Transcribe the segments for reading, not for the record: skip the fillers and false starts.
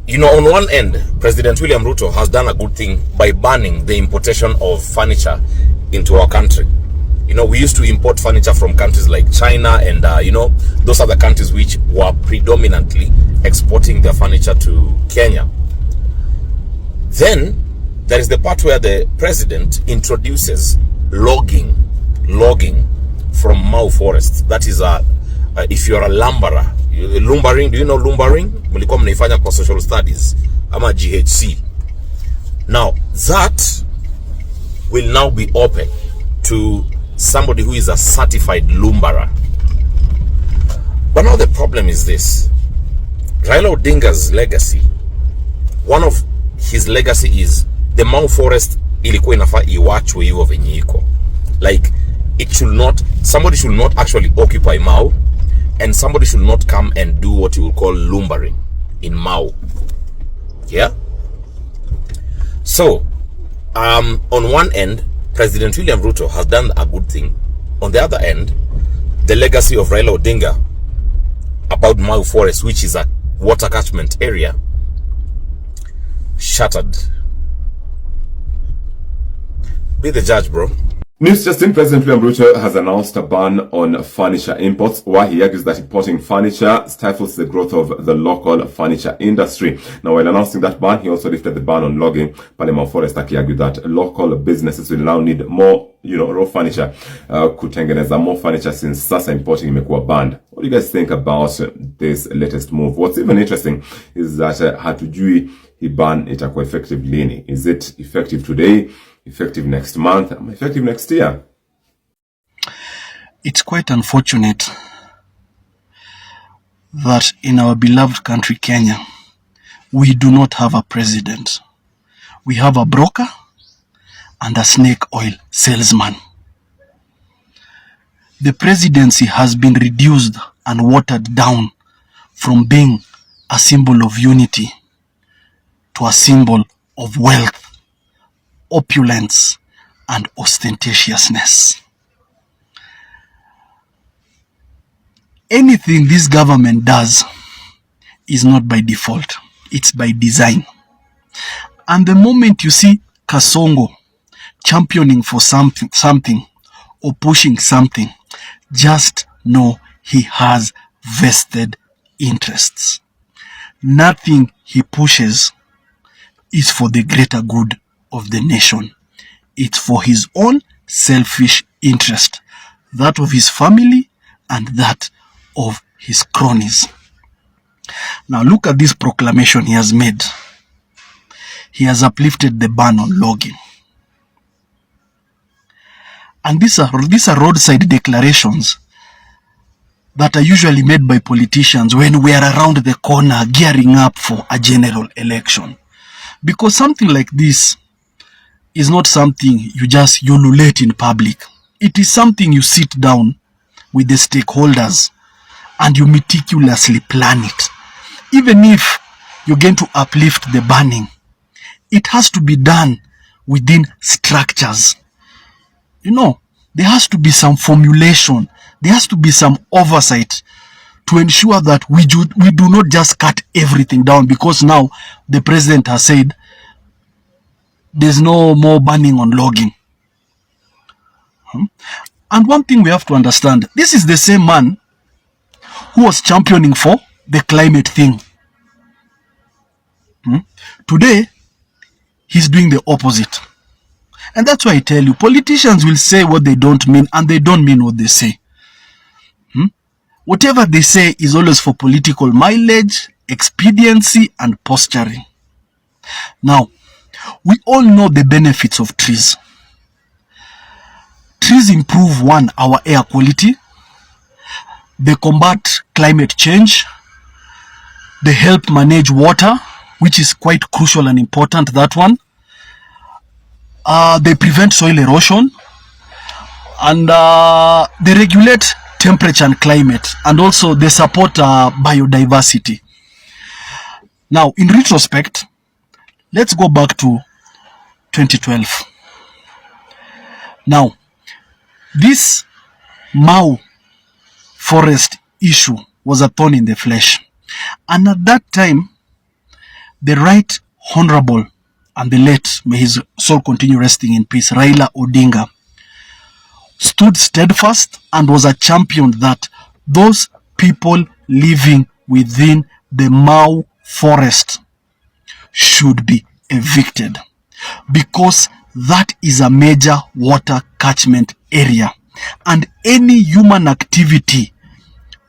On one end, President William Ruto has done a good thing by banning the importation of furniture into our country. We used to import furniture from countries like China and, those are the countries which were predominantly exporting their furniture to Kenya. Then there is the part where the president introduces logging from Mau forest. That is if you're a lumberer, lumbering, do you know lumbering? Mlikuwa mnaifanya kwa social studies ama GHC. Now that will now be open to somebody who is a certified lumberer. But now the problem is this: Raila Odinga's legacy, one of his legacy is the Mau forest ilikuwa inafaa iwachwe hivyo venye iko. Like, somebody should not actually occupy Mau, and somebody should not come and do what you will call lumbering in Mau. Yeah? So, on one end, President William Ruto has done a good thing. On the other end, the legacy of Raila Odinga about Mau forest, which is a water catchment area, shattered. Be the judge, bro. News just in: President William Ruto has announced a ban on furniture imports, while he argues that importing furniture stifles the growth of the local furniture industry. Now, while announcing that ban, he also lifted the ban on logging Mau forest, argued that local businesses will now need more, raw furniture, kutengeneza more furniture, since sasa importing imekuwa banned. What do you guys think about this latest move? What's even interesting is that hatujui he ban itakuwa effective lini. Is it effective today, effective next month, effective next year? It's quite unfortunate that in our beloved country, Kenya, we do not have a president. We have a broker and a snake oil salesman. The presidency has been reduced and watered down from being a symbol of unity to a symbol of wealth, opulence, and ostentatiousness. Anything this government does is not by default, it's by design. And the moment you see Kasongo championing for something or pushing something, just know he has vested interests. Nothing he pushes is for the greater good of the nation. It's for his own selfish interest, that of his family and that of his cronies. Now look at this proclamation he has made. He has uplifted the ban on logging. And these are roadside declarations that are usually made by politicians when we are around the corner gearing up for a general election. Because something like this is not something you just ululate in public. It is something you sit down with the stakeholders and you meticulously plan it. Even if you're going to uplift the banning, it has to be done within structures. There has to be some formulation. There has to be some oversight to ensure that we do not just cut everything down, because now the president has said there's no more banning on logging. And one thing we have to understand, this is the same man who was championing for the climate thing. Today, he's doing the opposite. And that's why I tell you, politicians will say what they don't mean, and they don't mean what they say. Whatever they say is always for political mileage, expediency, and posturing. Now, we all know the benefits of trees. Trees improve, one, our air quality. They combat climate change. They help manage water, which is quite crucial and important, that one. They prevent soil erosion. And they regulate temperature and climate. And also they support biodiversity. Now, in retrospect, let's go back to 2012. Now, this Mau forest issue was a thorn in the flesh. And at that time, the Right Honorable and the late, may his soul continue resting in peace, Raila Odinga, stood steadfast and was a champion that those people living within the Mau forest should be evicted, because that is a major water catchment area, and any human activity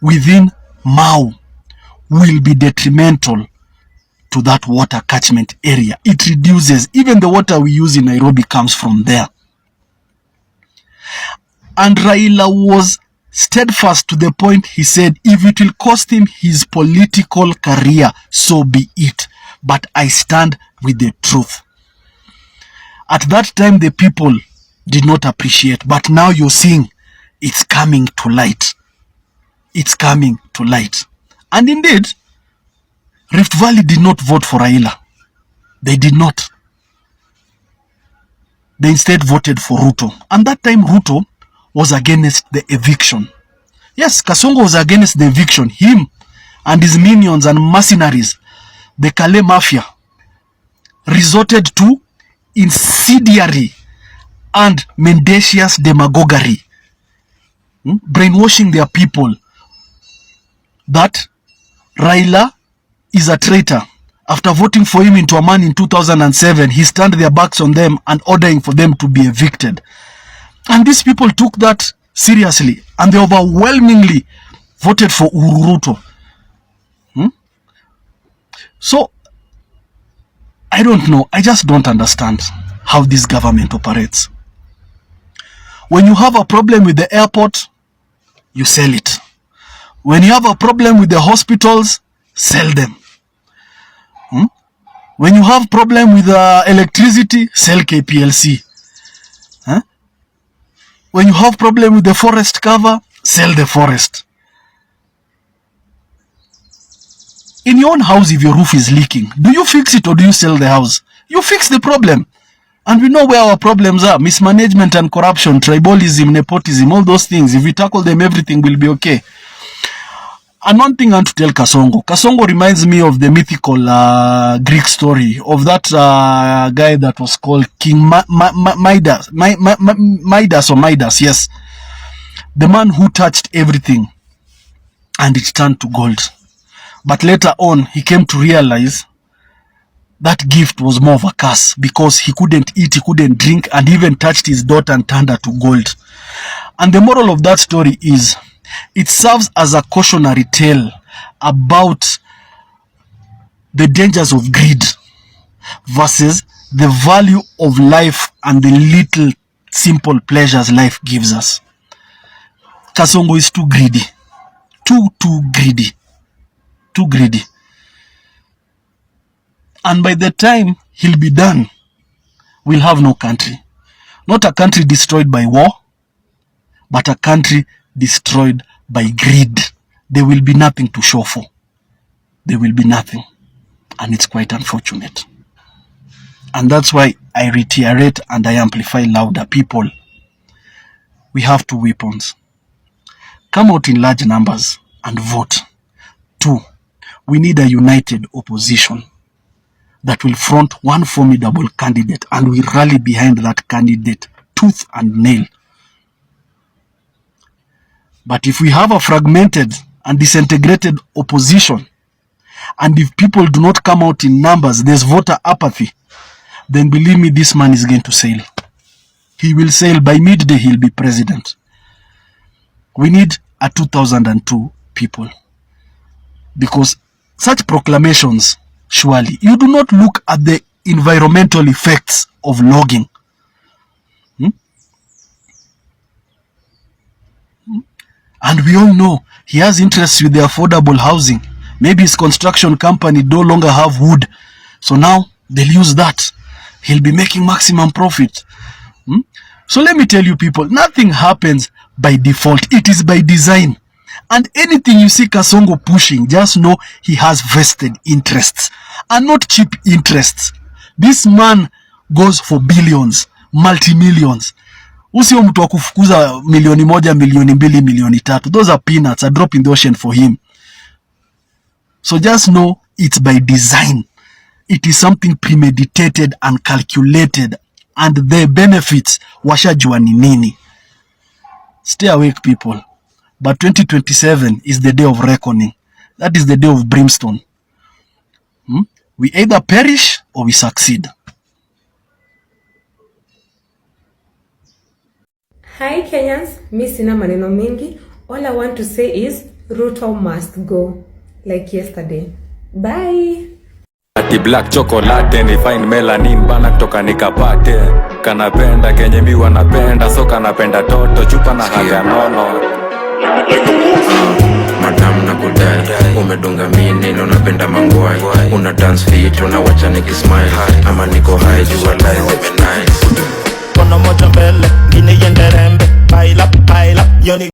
within Mau will be detrimental to that water catchment area. It reduces, even the water we use in Nairobi comes from there. And Raila was steadfast to the point he said, if it will cost him his political career, so be it. But I stand with the truth. At that time, the people did not appreciate, but now you're seeing it's coming to light. It's coming to light. And indeed, Rift Valley did not vote for Raila. They did not. They instead voted for Ruto. And that time, Ruto was against the eviction. Yes, Kasongo was against the eviction. Him and his minions and mercenaries, the Kale Mafia, resorted to incendiary and mendacious demagoguery, brainwashing their people that Raila is a traitor. After voting for him into a man in 2007, he turned their backs on them and ordering for them to be evicted. And these people took that seriously, and they overwhelmingly voted for Ruto. So, I don't know. I just don't understand how this government operates. When you have a problem with the airport, you sell it. When you have a problem with the hospitals, sell them. When you have problem with electricity, sell KPLC. When you have problem with the forest cover, sell the forest. In your own house, if your roof is leaking, do you fix it or do you sell the house? You fix the problem. And we know where our problems are. Mismanagement and corruption, tribalism, nepotism, all those things. If we tackle them, everything will be okay. And one thing I want to tell Kasongo. Kasongo reminds me of the mythical Greek story of that guy that was called King Midas. Midas, yes. The man who touched everything and it turned to gold. But later on, he came to realize that gift was more of a curse, because he couldn't eat, he couldn't drink, and even touched his daughter and turned her to gold. And the moral of that story is, it serves as a cautionary tale about the dangers of greed versus the value of life and the little simple pleasures life gives us. Kasongo is too greedy. Too greedy. Too greedy. And by the time he'll be done, we'll have no country. Not a country destroyed by war, but a country destroyed by greed. There will be nothing to show for. There will be nothing. And it's quite unfortunate. And that's why I reiterate and I amplify louder. People, we have two weapons. Come out in large numbers and vote. 2, we need a united opposition that will front one formidable candidate, and we rally behind that candidate tooth and nail. But if we have a fragmented and disintegrated opposition, and if people do not come out in numbers, there's voter apathy, then believe me, this man is going to sail. He will sail. By midday, he'll be president. We need a 2002 people. Because such proclamations, surely, you do not look at the environmental effects of logging. And we all know he has interests with the affordable housing. Maybe his construction company no longer have wood. So now they'll use that. He'll be making maximum profit. So let me tell you people, nothing happens by default. It is by design. And anything you see Kasongo pushing, just know he has vested interests. And not cheap interests. This man goes for billions, multi-millions. Usio mtu wa kufukuza milioni 1, milioni 2, milioni 3. Those are peanuts, a drop in the ocean for him. So just know it's by design. it is something premeditated and calculated, and the benefits washajua ni nini. Stay awake, people. But 2027 is the day of reckoning. That is the day of brimstone. We either perish or we succeed. Hi Kenyans, mi sina maneno mingi. All I want to say is Ruto must go, like yesterday. Bye. Ati black chocolate ni fine melanin bana kutoka nikapate. Kanapenda kenye mi wanapenda, so kanapenda toto chupa na haga nono. Madam na kudai, umedunga mini na unapenda mangwai. Una dance fit, unawacha nikismile. Ama niko high, jua life is nice. Kono moja mbele, gine yenderembe. Pile up, yoni